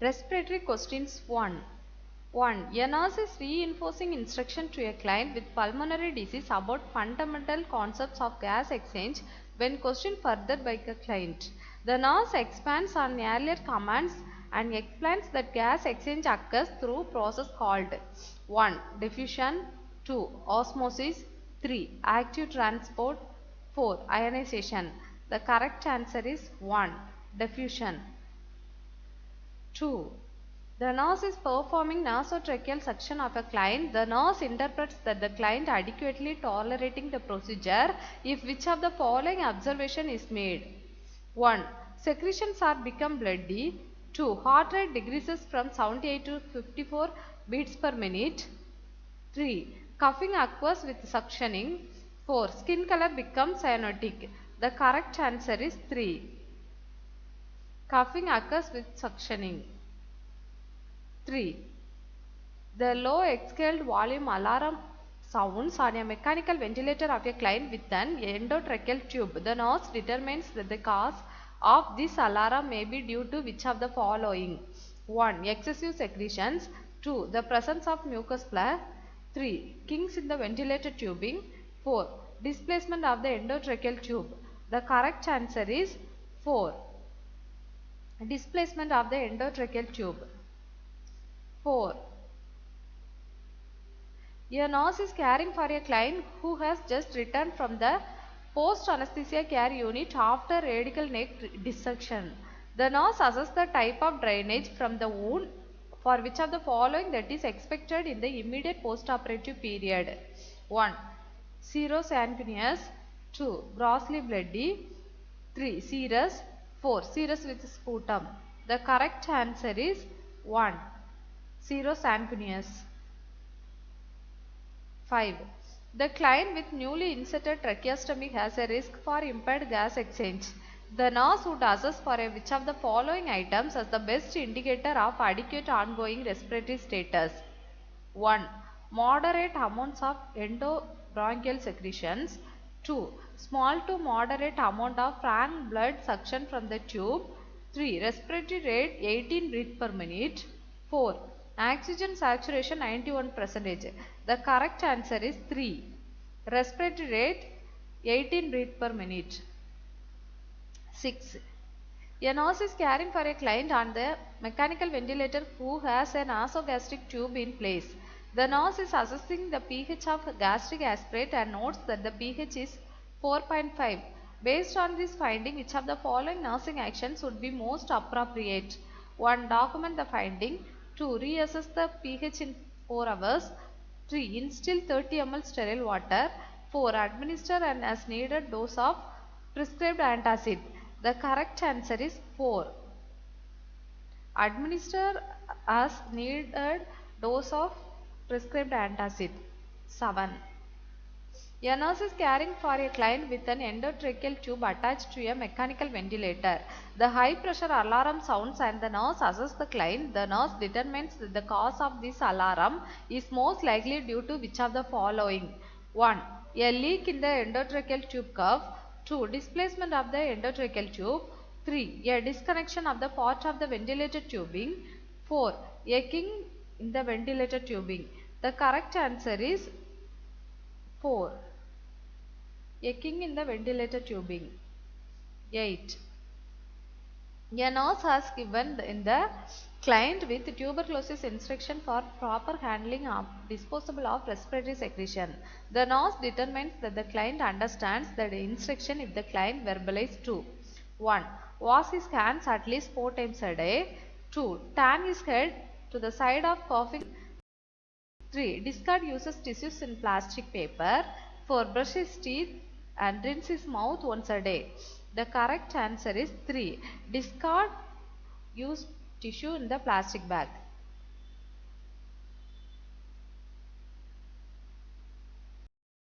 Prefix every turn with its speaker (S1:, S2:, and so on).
S1: Respiratory questions 1. 1. A nurse is reinforcing instruction to a client with pulmonary disease about fundamental concepts of gas exchange when questioned further by the client. The nurse expands on earlier commands and explains that gas exchange occurs through process called 1. Diffusion, 2. Osmosis, 3. Active transport, 4. Ionization. The correct answer is 1. Diffusion. 2. The nurse is performing nasotracheal suction of a client. The nurse interprets that the client adequately tolerating the procedure if which of the following observation is made. 1. Secretions are become bloody. 2. Heart rate decreases from 78 to 54 beats per minute. 3. Coughing occurs with suctioning. 4. Skin color becomes cyanotic. The correct answer is 3. Coughing occurs with suctioning. 3. The low exhaled volume alarm sounds on a mechanical ventilator of a client with an endotracheal tube. The nurse determines that the cause of this alarm may be due to which of the following. 1. Excessive secretions. 2. The presence of mucus plug. 3. Kinks in the ventilator tubing. 4. Displacement of the endotracheal tube. The correct answer is 4. Displacement of the endotracheal tube. 4. A nurse is caring for a client who has just returned from the post-anesthesia care unit after radical neck dissection. The nurse assesses the type of drainage from the wound for which of the following that is expected in the immediate post-operative period. 1. Serosanguineous. 2. Grossly bloody. 3. Serous. 4. Serous with sputum. The correct answer is 1. Serosanguineous. 5. The client with newly inserted tracheostomy has a risk for impaired gas exchange. The nurse would assess for which of the following items as the best indicator of adequate ongoing respiratory status. 1. Moderate amounts of endobronchial secretions. 2. Small to moderate amount of frank blood suction from the tube. 3. Respiratory rate 18 breaths per minute. 4. Oxygen saturation 91%. The correct answer is 3. Respiratory rate 18 breaths per minute. 6. A nurse is caring for a client on the mechanical ventilator who has a nasogastric tube in place. The nurse is assessing the pH of gastric aspirate and notes that the pH is 4.5. Based on this finding, which of the following nursing actions would be most appropriate? 1. Document the finding. 2. Reassess the pH in 4 hours. 3. Instill 30 ml sterile water. 4. Administer an as needed dose of prescribed antacid. The correct answer is 4. Administer as needed dose of prescribed antacid. 7. A nurse is caring for a client with an endotracheal tube attached to a mechanical ventilator. The high pressure alarm sounds and the nurse assesses the client. The nurse determines that the cause of this alarm is most likely due to which of the following. 1. A leak in the endotracheal tube curve. 2. Displacement of the endotracheal tube. 3. A disconnection of the part of the ventilator tubing. 4. A kink in the ventilator tubing. The correct answer is 4. A kink in the ventilator tubing. 8. A nurse has given in the client with tuberculosis instruction for proper handling of disposal of respiratory secretion. The nurse determines that the client understands the instruction if the client verbalizes 2. 1. Wash his hands at least 4 times a day. 2. Turn his head to the side of coughing. 3. Discard uses tissues in plastic paper. 4. Brush his teeth and rinse his mouth once a day. The correct answer is 3. Discard used tissue in the plastic bag.